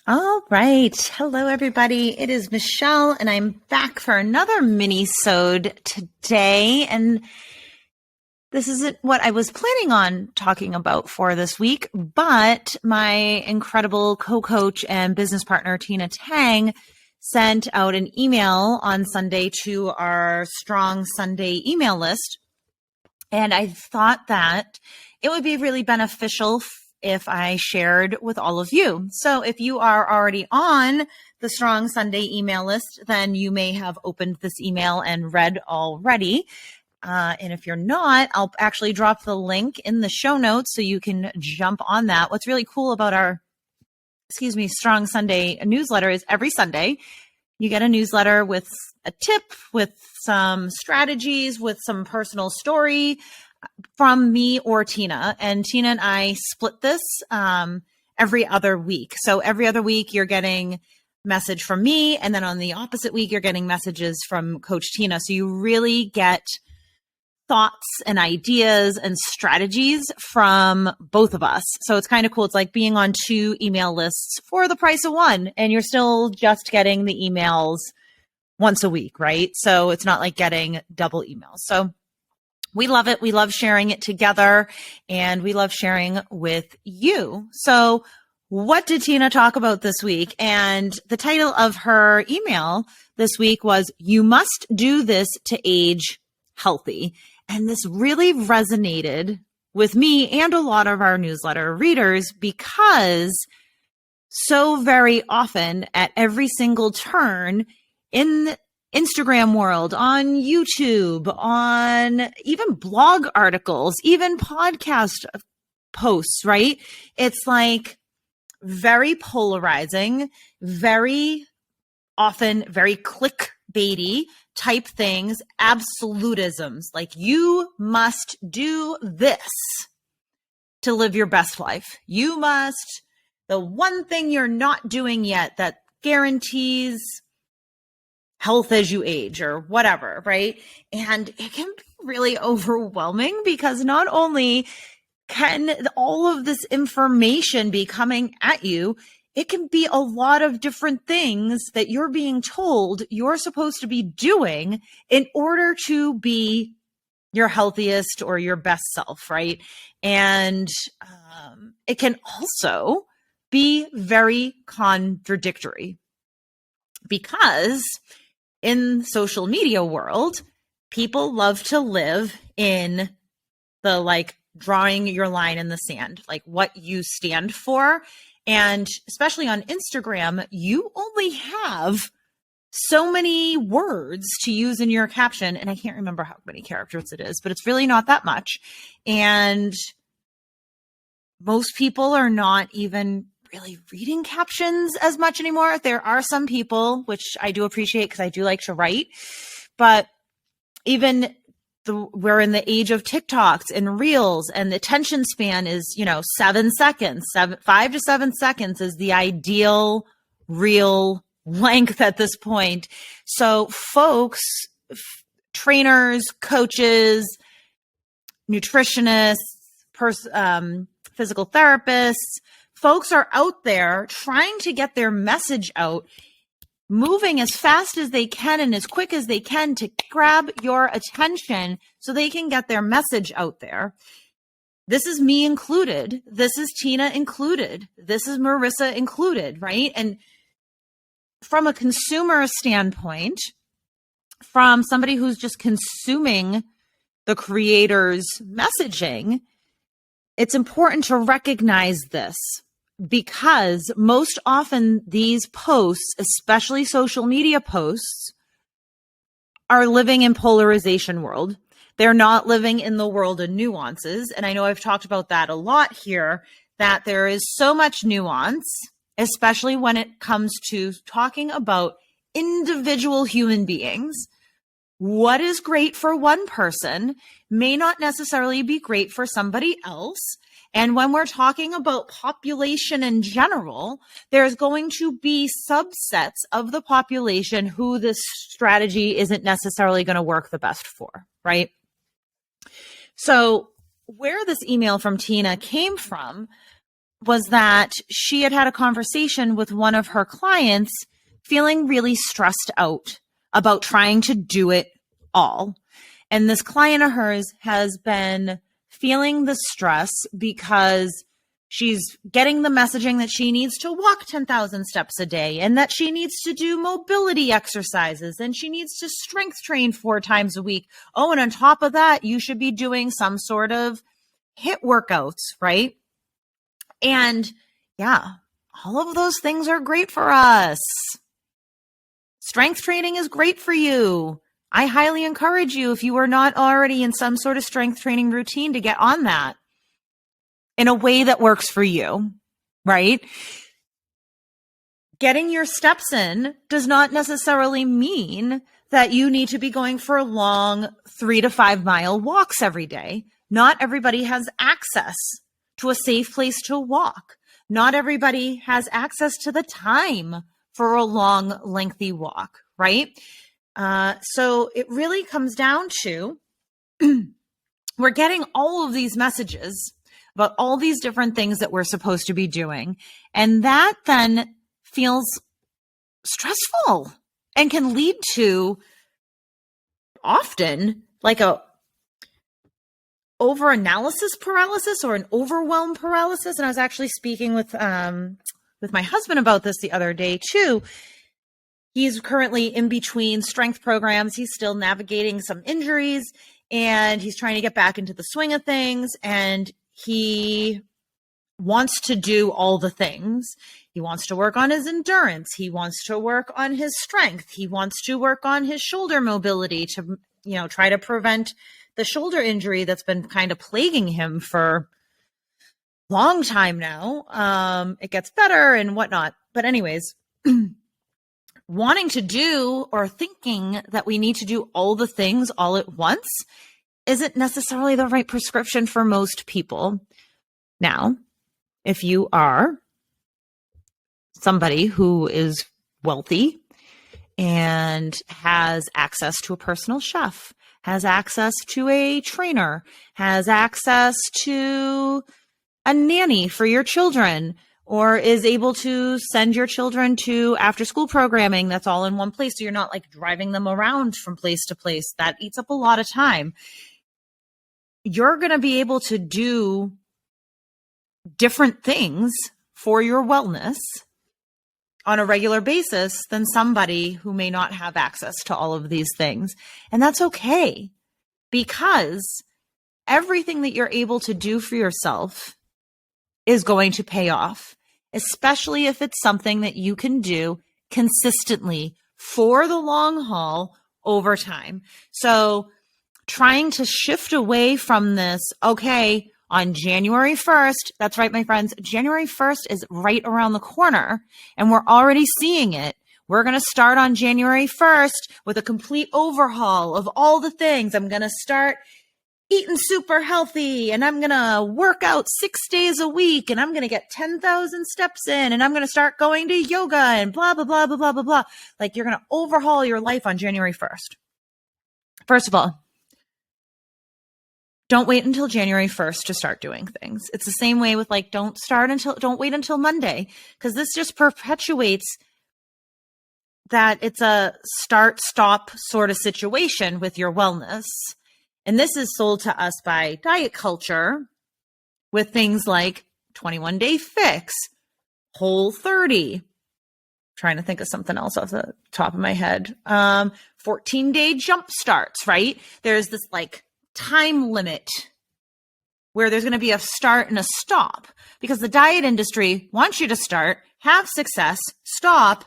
All right. Hello, everybody. It is Michelle, and I'm back for another mini-sode today. And this isn't what I was planning on talking about for this week, but my incredible co-coach and business partner, Tina Tang, sent out an email on Sunday to our Strong Sunday email list. And I thought that it would be really beneficial if I shared with all of you. So if you are already on the Strong Sunday email list, then you may have opened this email and read already. And if you're not, I'll actually drop the link in the show notes so you can jump on that. What's really cool about our, Strong Sunday newsletter is every Sunday you get a newsletter with a tip, with some strategies, with some personal story from me or Tina. And Tina and I split this every other week. So every other week you're getting message from me, and then on the opposite week you're getting messages from Coach Tina. So you really get thoughts and ideas and strategies from both of us. So it's kind of cool. It's like being on two email lists for the price of one, and you're still just getting the emails once a week, right? So it's not like getting double emails. So we love it. We love sharing it together, and we love sharing with you. So what did Tina talk about this week? And the title of her email this week was, "You must do this to age healthy." And this really resonated with me and a lot of our newsletter readers, because so very often at every single turn in the Instagram world, on YouTube, on even blog articles, even podcast posts, right? It's like very polarizing, very often very clickbaity type things, absolutisms, like you must do this to live your best life. You must, the one thing you're not doing yet that guarantees health as you age or whatever, right? And it can be really overwhelming, because not only can all of this information be coming at you, it can be a lot of different things that you're being told you're supposed to be doing in order to be your healthiest or your best self, right? And it can also be very contradictory, because in social media world, people love to live in the like drawing your line in the sand, like what you stand for. And especially on Instagram, you only have so many words to use in your caption. And I can't remember how many characters it is, but it's really not that much. And most people are not even really reading captions as much anymore. There are some people, which I do appreciate because I do like to write, but even we're in the age of TikToks and Reels, and the attention span is, 7 seconds, 5 to 7 seconds is the ideal reel length at this point. So folks, trainers, coaches, nutritionists, physical therapists, folks are out there trying to get their message out, moving as fast as they can and as quick as they can to grab your attention so they can get their message out there. This is me included. This is Tina included. This is Marissa included, right? And from a consumer standpoint, from somebody who's just consuming the creator's messaging, it's important to recognize this, because most often these posts, especially social media posts, are living in polarization world. They're not living in the world of nuances. And I know I've talked about that a lot here, that there is so much nuance, especially when it comes to talking about individual human beings. What is great for one person may not necessarily be great for somebody else. And when we're talking about population in general, there's going to be subsets of the population who this strategy isn't necessarily going to work the best for, right? So where this email from Tina came from was that she had a conversation with one of her clients feeling really stressed out about trying to do it all. And this client of hers has been feeling the stress because she's getting the messaging that she needs to walk 10,000 steps a day and that she needs to do mobility exercises and she needs to strength train 4 times a week. Oh, and on top of that, you should be doing some sort of HIIT workouts, right? And yeah, all of those things are great for us. Strength training is great for you. I highly encourage you, if you are not already in some sort of strength training routine, to get on that in a way that works for you, right? Getting your steps in does not necessarily mean that you need to be going for long 3 to 5 mile walks every day. Not everybody has access to a safe place to walk. Not everybody has access to the time for a long, lengthy walk, right? So it really comes down to we're getting all of these messages about all these different things that we're supposed to be doing. And that then feels stressful and can lead to often like a over-analysis paralysis or an overwhelm paralysis. And I was actually speaking with my husband about this the other day too. He's currently in between strength programs. He's still navigating some injuries and he's trying to get back into the swing of things. And he wants to do all the things. He wants to work on his endurance. He wants to work on his strength. He wants to work on his shoulder mobility to, try to prevent the shoulder injury that's been kind of plaguing him for a long time now. It gets better and whatnot. But anyways, wanting to do or thinking that we need to do all the things all at once isn't necessarily the right prescription for most people. Now, if you are somebody who is wealthy and has access to a personal chef, has access to a trainer, has access to a nanny for your children, or is able to send your children to after school programming that's all in one place. So you're not like driving them around from place to place. That eats up a lot of time. You're going to be able to do different things for your wellness on a regular basis than somebody who may not have access to all of these things. And that's okay, because everything that you're able to do for yourself is going to pay off, especially if it's something that you can do consistently for the long haul over time. So trying to shift away from this, okay, on January 1st, that's right, my friends, January 1st is right around the corner and we're already seeing it. We're going to start on January 1st with a complete overhaul of all the things. I'm going to start eating super healthy and I'm going to work out 6 days a week and I'm going to get 10,000 steps in and I'm going to start going to yoga and blah, blah, blah, blah, blah, blah, blah. Like you're going to overhaul your life on January 1st. First of all, don't wait until January 1st to start doing things. It's the same way with like, don't wait until Monday, because this just perpetuates that it's a start, stop sort of situation with your wellness. And this is sold to us by diet culture with things like 21-day fix, Whole 30. Trying to think of something else off the top of my head. 14-day jump starts, right? There's this like time limit where there's going to be a start and a stop, because the diet industry wants you to start, have success, stop,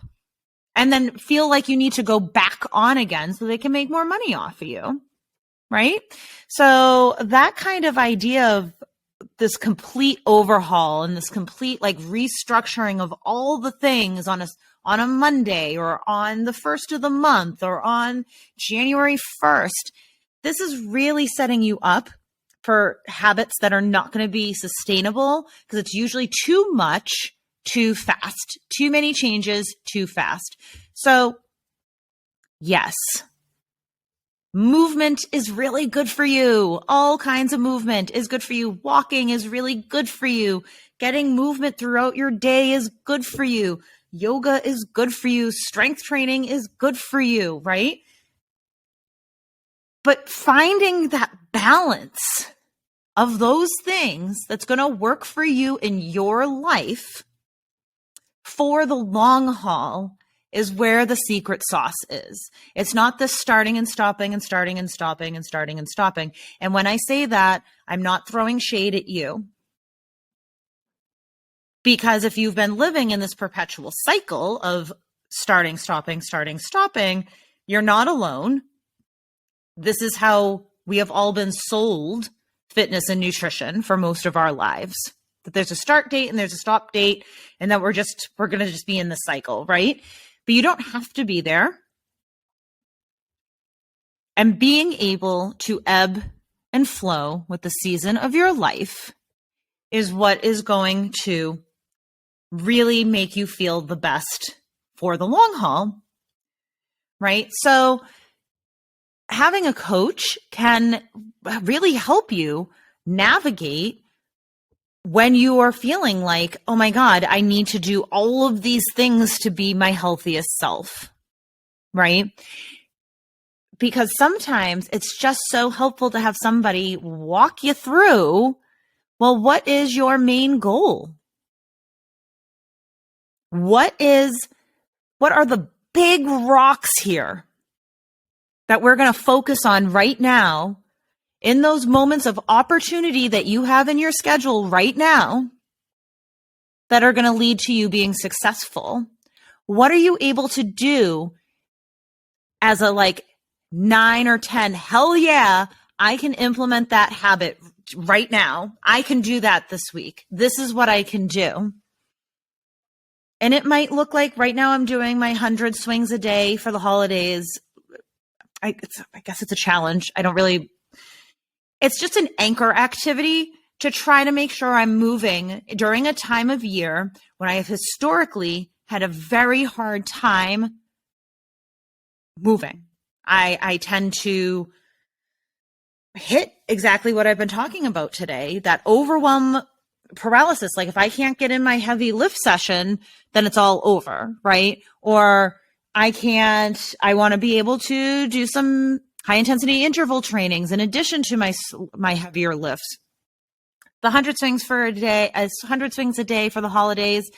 and then feel like you need to go back on again so they can make more money off of you, right? So that kind of idea of this complete overhaul and this complete like restructuring of all the things on a Monday or on the first of the month or on January 1st, this is really setting you up for habits that are not going to be sustainable, because it's usually too much, too fast, too many changes, too fast. So yes, Movement is really good for you. All kinds of movement is good for you. Walking is really good for you. Getting movement throughout your day is good for you. Yoga is good for you. Strength training is good for you, right? But finding that balance of those things that's going to work for you in your life for the long haul is where the secret sauce is. It's not the starting and stopping and starting and stopping and starting and stopping. And when I say that, I'm not throwing shade at you. Because if you've been living in this perpetual cycle of starting, stopping, starting, stopping, you're not alone. This is how we have all been sold fitness and nutrition for most of our lives. That there's a start date and there's a stop date, and that we're going to just be in the cycle, right? But you don't have to be there. And being able to ebb and flow with the season of your life is what is going to really make you feel the best for the long haul, right? So having a coach can really help you navigate when you are feeling like, oh my God, I need to do all of these things to be my healthiest self, right? Because sometimes it's just so helpful to have somebody walk you through, well, what is your main goal? What are the big rocks here that we're going to focus on right now in those moments of opportunity that you have in your schedule right now that are going to lead to you being successful? What are you able to do as a 9 or 10? Hell yeah, I can implement that habit right now. I can do that this week. This is what I can do. And it might look like right now I'm doing my 100 swings a day for the holidays. I guess it's a challenge. It's just an anchor activity to try to make sure I'm moving during a time of year when I have historically had a very hard time moving. I tend to hit exactly what I've been talking about today, that overwhelm paralysis. Like if I can't get in my heavy lift session, then it's all over, right? Or I want to be able to do some high intensity interval trainings in addition to my heavier lifts. The 100 swings a day for the holidays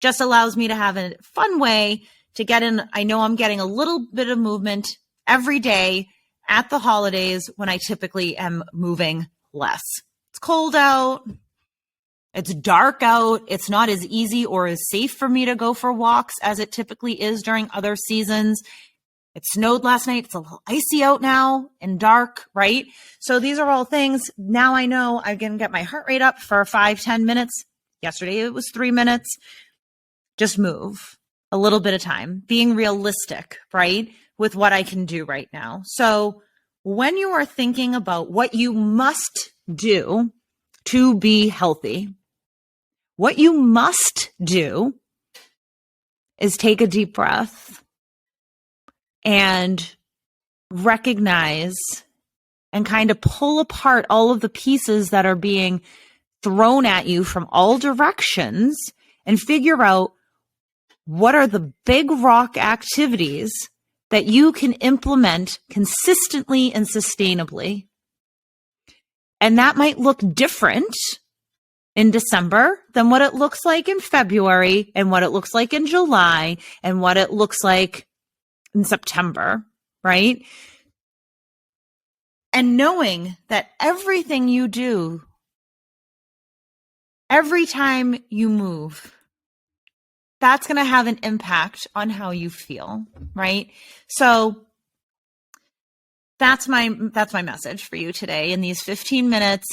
just allows me to have a fun way to get in. I know I'm getting a little bit of movement every day at the holidays when I typically am moving less. It's cold out. It's dark out. It's not as easy or as safe for me to go for walks as it typically is during other seasons. It snowed last night. It's a little icy out now and dark, right? So these are all things. Now I know I can get my heart rate up for 5-10 minutes. Yesterday it was 3 minutes. Just move a little bit of time, being realistic, right? With what I can do right now. So when you are thinking about what you must do to be healthy, what you must do is take a deep breath and recognize and kind of pull apart all of the pieces that are being thrown at you from all directions and figure out what are the big rock activities that you can implement consistently and sustainably. And that might look different in December than what it looks like in February and what it looks like in July and what it looks like in September, right? And knowing that everything you do, every time you move, that's going to have an impact on how you feel, right? So that's my message for you today in these 15 minutes.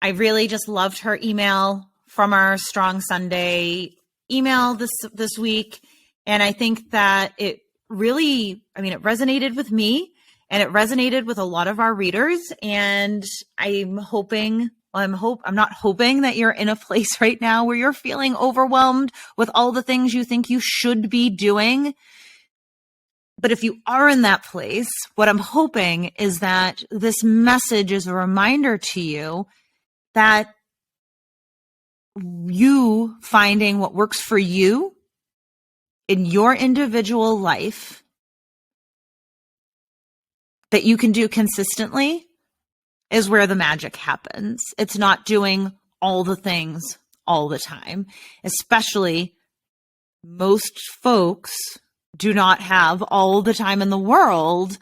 I really just loved her email from our Strong Sunday email this week. And I think that it really, it resonated with me and it resonated with a lot of our readers. And I'm not hoping that you're in a place right now where you're feeling overwhelmed with all the things you think you should be doing. But if you are in that place, what I'm hoping is that this message is a reminder to you that you finding what works for you in your individual life that you can do consistently is where the magic happens. It's not doing all the things all the time, especially most folks do not have all the time in the world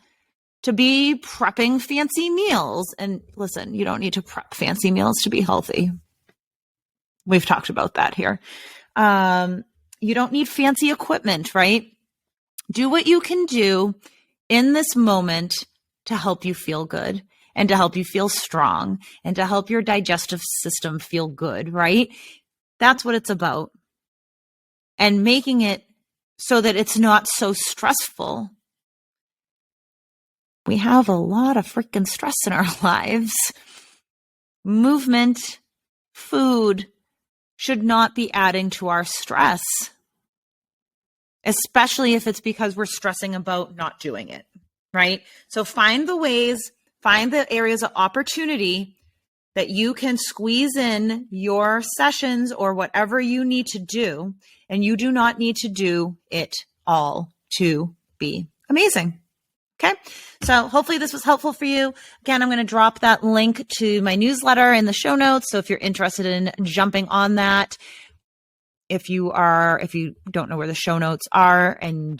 to be prepping fancy meals. And listen, you don't need to prep fancy meals to be healthy. We've talked about that here. You don't need fancy equipment, right? Do what you can do in this moment to help you feel good and to help you feel strong and to help your digestive system feel good, right? That's what it's about. And making it so that it's not so stressful. We have a lot of freaking stress in our lives. Movement, food should not be adding to our stress, especially if it's because we're stressing about not doing it, right? So find the ways, find the areas of opportunity that you can squeeze in your sessions or whatever you need to do, and you do not need to do it all to be amazing. Okay. So hopefully this was helpful for you. Again, I'm going to drop that link to my newsletter in the show notes. So if you're interested in jumping on that, if you don't know where the show notes are, and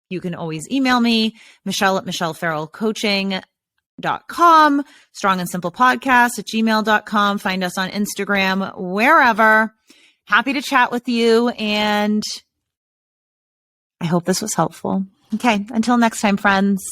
you can always email me, Michelle@MichelleFarrellCoaching.com, strongandsimplepodcast@gmail.com. Find us on Instagram, wherever. Happy to chat with you. And I hope this was helpful. Okay. Until next time, friends.